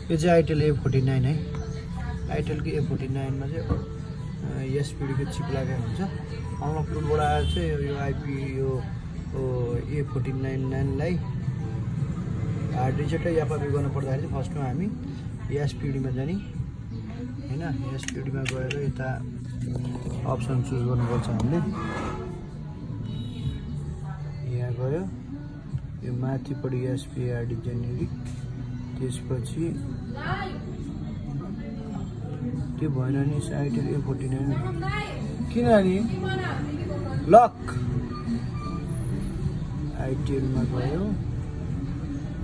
यो चाहिँ Itel A49 है। आइटेलको A49 मा चाहिँ एसपीडी को चिप लागेको हुन्छ। अनलकबाट आएर चाहिँ यो आइपी यो A49 लाई हार्ड रिसेट या एफआरबी गर्नु पर्दाखेरि चाहिँ फर्स्टमा हामी एसपीडी मा जाने हैन। एसपीडी मा गएर यता अप्सन चुज गर्नुपर्छ हामीले। यहाँ गयो यो माथिपट्टि एसपीआरडी जेनेरिक त्यसपछि त्यो भएन नि आइटेल A49 किन नि लक आइटेल मा गयो।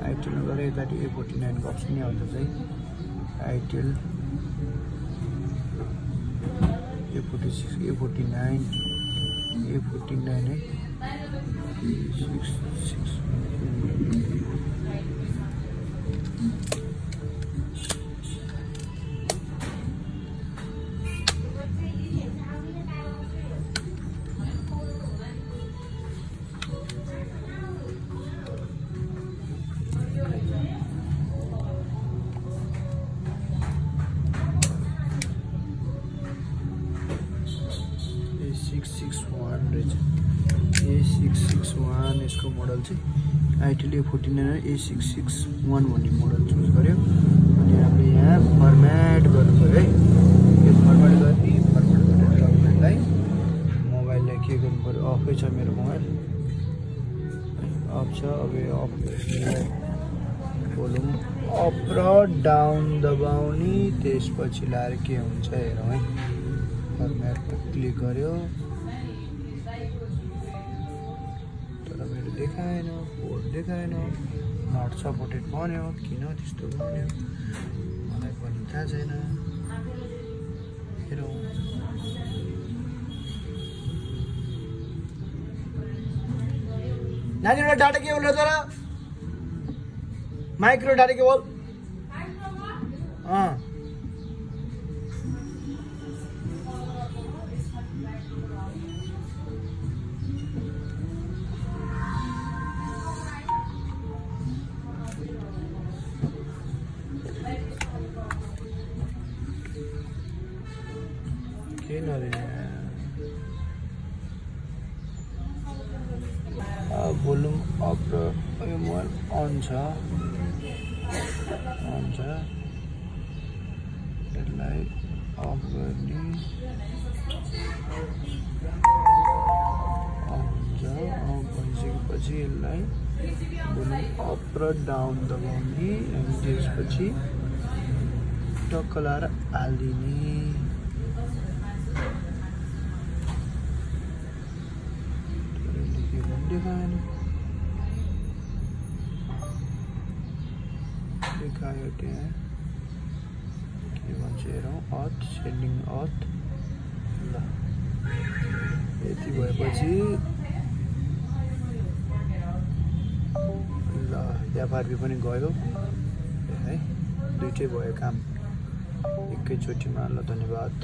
आइटेल मा गएर यता A49 को अप्सन आउँछ चाहिँ आइटेल A46 A49 है 66 A661 यसको मोडल चाहिँ आइटेल A49 A661 भन्ने मोडल चुज गर्यो। अनि हामीले यहाँ फर्मेट गर्नु पर्यो है। यो फर्मेट गर्ने फर्मेट गरेर तपाईँलाई मोबाइललाई के गर्नु पर्यो अफै छ मेरो मोबाइल अफ छ। अब यो अफ भोल्युम अप र डाउन दबाउने त्यसपछि लाएर के हुन्छ हेरौँ है। फर्मेटमा क्लिक गर्यो देखाएन पोर्ट देखाएन नट सपोर्टेड भन्यो। किन त्यस्तो भन्यो मलाई पनि थाहा छैन। हेरौँ नानीहरु डाटा केबल हो तर micro data cable volume up र यो मोबाइल अन छ यसलाई अफ गर्ने अफ भइसकेपछि यसलाई भोल्युम अप र डाउन दबाउने अनि त्यसपछि टक्क लाएर हालिदिने। देखायो त्यहाँ के भन्छ हेरौँ अथ सेन्डिङ अथ ल यति भएपछि ल एफआरबी पनि गयो है। दुईटै भयो काम एकैचोटिमा। ल धन्यवाद।